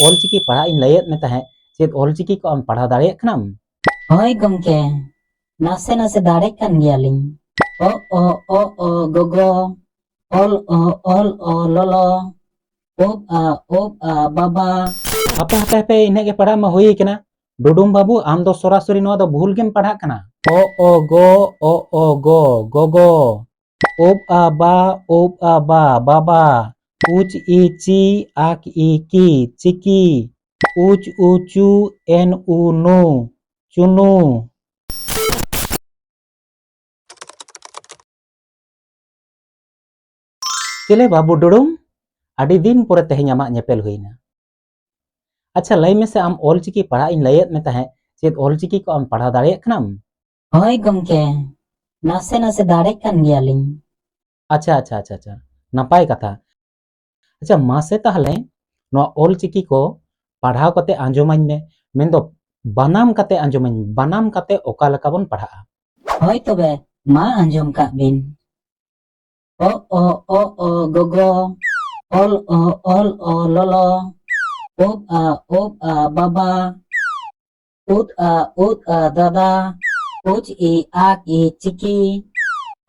Olchiki padha in layet me tahe ched Olchiki ko am padhaw dareyak kanam? Hoi gomke, nase darek kan giyaling. O gogo, ol o lolo, ob a baba. Hape ine ge padha ma hoyi kana. Dudum babu am do sorasori noa do bhul gem padha kana. O go, gogo. Ob a ba, baba. Uch i chi, ak i ki, chiki. Uch uchu, en u nu, chunu. Chile babu dudum, adi din pore teheny amak nyepel huina. Acha lay me se am Olchiki padha in layet me tahe ched Olchiki ko am padhaw dareyak kanam? Hoi gomke, nase darek kan giyaling. Acha napai katha. Acha mase tahale noa Olchiki ko padhaw kate anjomañ me mendo banam kate anjomañ banam kate oka leka bon padha'a. Hoi tobe ma anjom kak bin. O gogo, ol o lolo, ob a baba, ut a dada, uch i ak i chiki,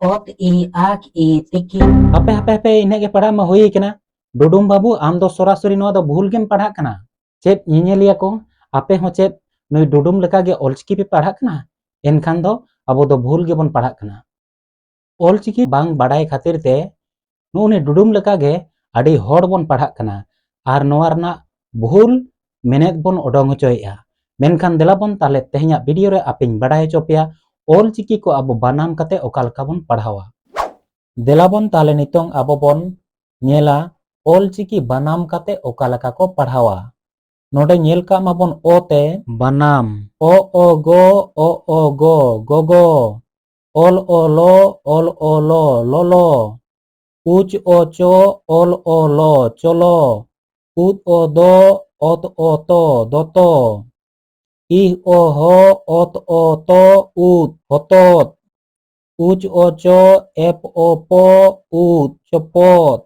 ot i ak i tiki. Hape ine ge padha ma hoyi kana. Dudum babu am do sorasori noa do bhul gem padha kana. Ched nyeliya ko ape ho ched nui dudum leka ge Olchiki pe padha kana. Enkhan do abo do bhul ge bon padha kana. Olchiki bang badai khatir te nuni dudum leka ge adi hor bon padha kana. Ar noa rena bhul menet bon odong hocoyea. Menkhan dela bon tahle tehenya video re apeng badai hoco peya Olchiki ko abo banam kate oka leka bon padhawa. Dela bon tahle nitong abo bon nyela Olchiki banam kate oka leka ko padhawa. Node nyel ka ma bon o te banam. O go, gogo. Ol o lo, lolo. Uch o cho, ol o lo, cholo. Ut o do, ot o to, doto. Ih o ho, ot o to, ut, hotot. Uch o cho, ep o po, ut, chopot.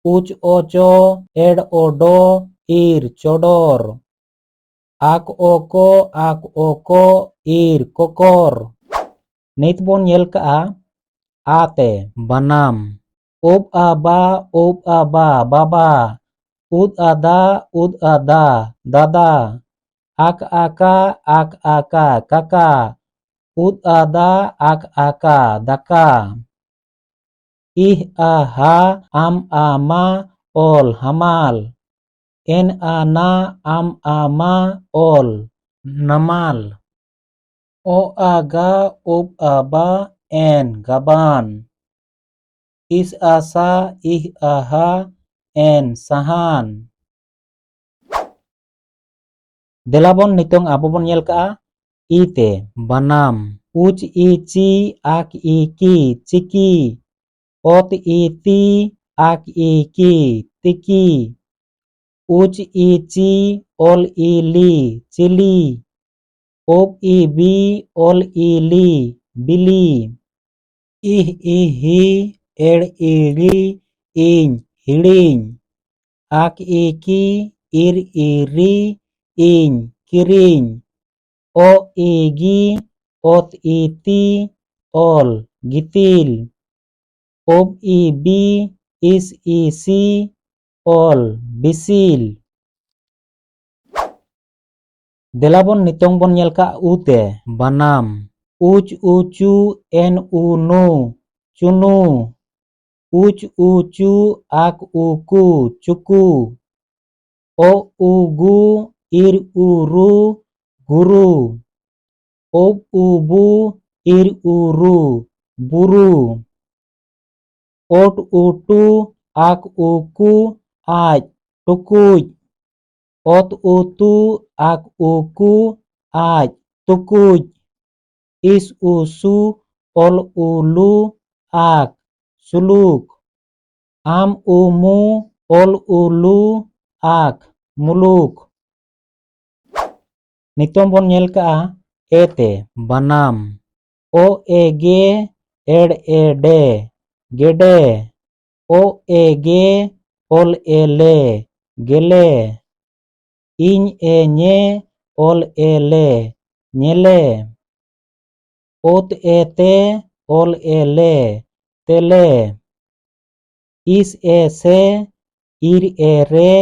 Uch o cho, ed o do, ir, chodor. Ak o ko, ir, kokor. Nit bon nyel ka'a ate banam. Ob a ba, baba. Ud a da, dada. Ak aka, kaka. Ud a da, ak aka, daka. Ih a ha, am a ma, ol, hamal. En a na, am a ma, ol, namal. O a ga, ob a ba, en, gaban. Is a sa, ih a ha, en, sahan. Dela bon nitong abo bon nyel ka'a ite banam. Uch i chi, ak i ki, chiki. Ot i ti, ak i ki, tiki. Uch i chi, ol i li, chili. Ob i bi, ol i li, bili. Ih i hi, ed i ri, iny, hiling. Ak i ki, ir i ri, iny, kiring. O i gi, ot i ti, ol, gitil. Ob i bi, is i si, ol, bisil. Dela bon nitong bon nyel ka ute banam. Uch uchu, en u nu, chunu. Uch uchu, ak uku, chuku. O ugu, ir uru, guru. Ob ubu, ir uru, buru. Ot utu, ak uku, aj, tukuj. Ot utu, ak uku, aj, tukuj. Is usu, ol ulu, ak, suluk. Am umu, ol ulu, ak, muluk. Nitong bon nyel ka'a ete banam. O e ge, ed e de, gede. O e ge, ol e le, gele. Iñ e ñe ol e le ñele Ot e te ol e le tele Is e se ir e re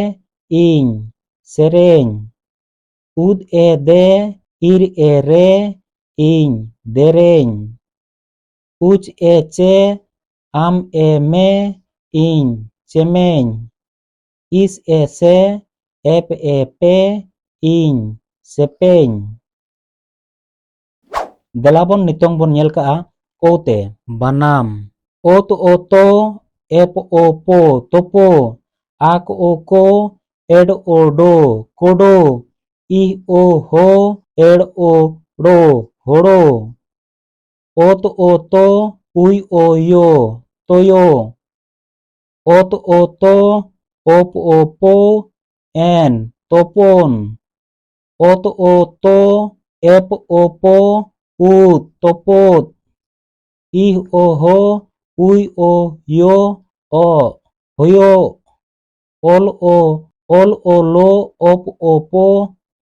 iñ sereng Ud e de ir e re iñ dereng Uch e che am e me iñ chemeng Is e se ep e pe iñ sepeng Delabon nitong bon nyel ka ote banam ot oto ep opo topo ak oko ed odo kodo I o ho ed o do hodo ot oto uy o yo toyo ot oto op opo en topon ot oto ep opo ut topot ih o ho uy o yo o hoyo ol o lo op opo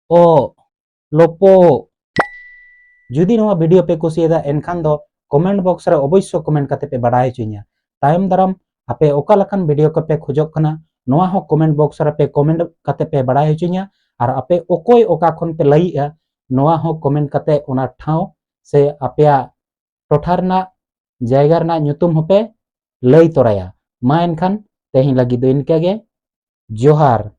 o lopo Judi noa video pe kusiyeda enkhan do comment box re obosyo comment kate pe badai hochunya tayom daram ape oka lakan video ko pe khojok kana noa ho comment box re pe comment kate pe badai hochunya ar ape okoi oka khon pe lai a noa ho comment kate ona thau se apea tothar na jaygar na nyutum hope lai toraya ma enkhan tehin lagi do inka ge johar